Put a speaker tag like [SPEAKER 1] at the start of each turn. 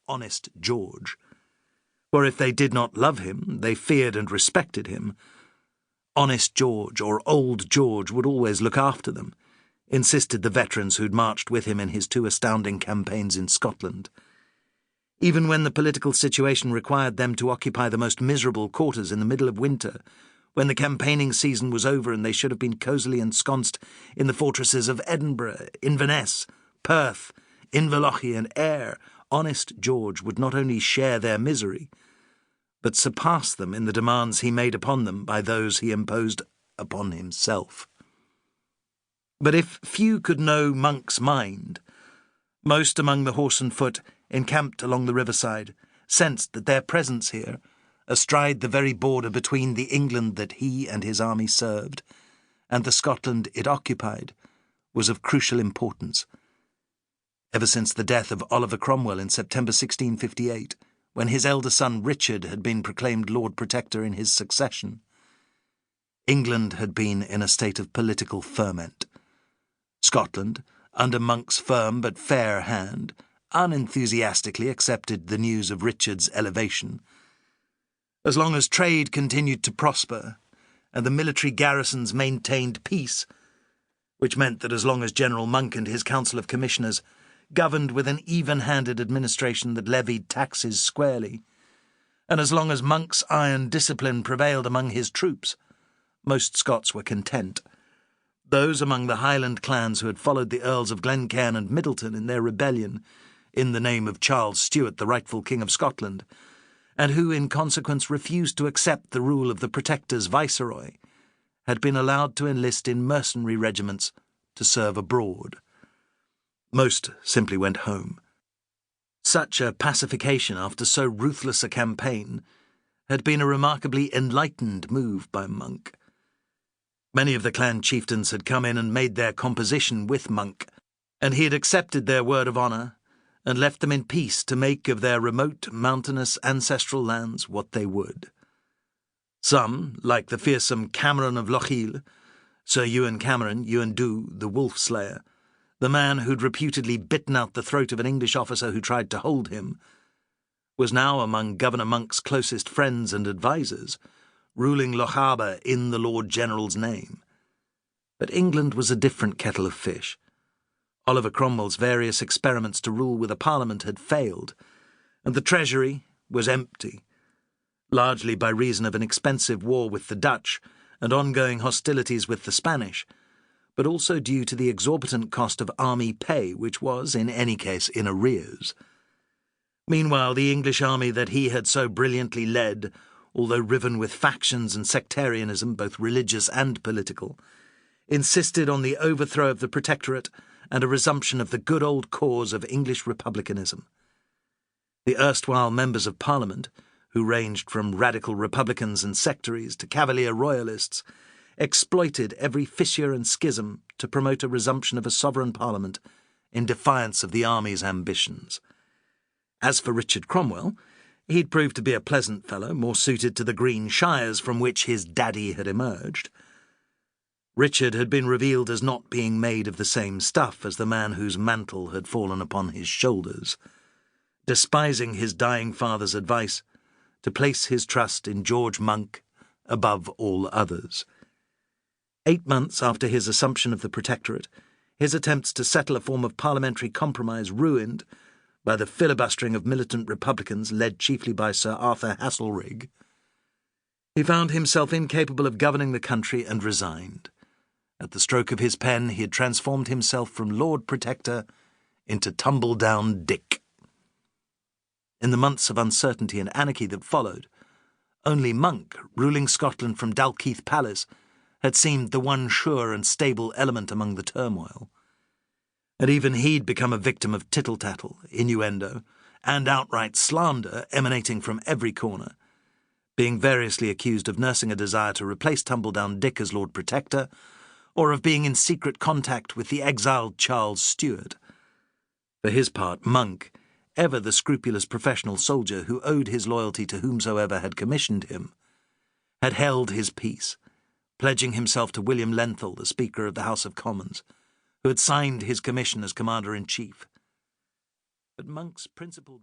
[SPEAKER 1] Honest George. For if they did not love him, they feared and respected him. Honest George, or Old George, would always look after them, insisted the veterans who'd marched with him in his 2 astounding campaigns in Scotland. Even when the political situation required them to occupy the most miserable quarters in the middle of winter, when the campaigning season was over and they should have been cosily ensconced in the fortresses of Edinburgh, Inverness, Perth, Inverlochy and Ayr, Honest George would not only share their misery, but surpass them in the demands he made upon them by those he imposed upon himself. But if few could know Monk's mind, most among the horse and foot encamped along the riverside sensed that their presence here, astride the very border between the England that he and his army served and the Scotland it occupied, was of crucial importance. Ever since the death of Oliver Cromwell in September 1658, when his elder son Richard had been proclaimed Lord Protector in his succession, England had been in a state of political ferment. Scotland, under Monk's firm but fair hand, unenthusiastically accepted the news of Richard's elevation. As long as trade continued to prosper and the military garrisons maintained peace, which meant that as long as General Monck and his Council of Commissioners governed with an even-handed administration that levied taxes squarely, and as long as Monk's iron discipline prevailed among his troops, most Scots were content. Those among the Highland clans who had followed the Earls of Glencairn and Middleton in their rebellion in the name of Charles Stuart, the rightful King of Scotland, and who in consequence refused to accept the rule of the Protector's viceroy, had been allowed to enlist in mercenary regiments to serve abroad. Most simply went home. Such a pacification after so ruthless a campaign had been a remarkably enlightened move by Monck. Many of the clan chieftains had come in and made their composition with Monck, and he had accepted their word of honour and left them in peace to make of their remote, mountainous, ancestral lands what they would. Some, like the fearsome Cameron of Lochiel, Sir Ewan Cameron, Ewan Dhu, the wolf slayer, the man who'd reputedly bitten out the throat of an English officer who tried to hold him, was now among Governor Monk's closest friends and advisers, ruling Lochaber in the Lord General's name. But England was a different kettle of fish. Oliver Cromwell's various experiments to rule with a parliament had failed, and the treasury was empty, largely by reason of an expensive war with the Dutch and ongoing hostilities with the Spanish, but also due to the exorbitant cost of army pay, which was, in any case, in arrears. Meanwhile, the English army that he had so brilliantly led, although riven with factions and sectarianism, both religious and political, insisted on the overthrow of the Protectorate and a resumption of the good old cause of English republicanism. The erstwhile members of Parliament, who ranged from radical republicans and sectaries to cavalier royalists, exploited every fissure and schism to promote a resumption of a sovereign parliament in defiance of the army's ambitions. As for Richard Cromwell, he'd proved to be a pleasant fellow, more suited to the green shires from which his daddy had emerged. Richard had been revealed as not being made of the same stuff as the man whose mantle had fallen upon his shoulders, despising his dying father's advice to place his trust in George Monck above all others. 8 months after his assumption of the Protectorate, his attempts to settle a form of parliamentary compromise ruined by the filibustering of militant republicans led chiefly by Sir Arthur Haselrig, he found himself incapable of governing the country and resigned. At the stroke of his pen he had transformed himself from Lord Protector into Tumble-down Dick. In the months of uncertainty and anarchy that followed, only Monck, ruling Scotland from Dalkeith Palace, had seemed the one sure and stable element among the turmoil. And even he'd become a victim of tittle-tattle, innuendo, and outright slander emanating from every corner, being variously accused of nursing a desire to replace Tumbledown Dick as Lord Protector, or of being in secret contact with the exiled Charles Stuart. For his part, Monck, ever the scrupulous professional soldier who owed his loyalty to whomsoever had commissioned him, had held his peace, pledging himself to William Lenthal, the Speaker of the House of Commons, who had signed his commission as Commander-in-Chief. But Monk's principled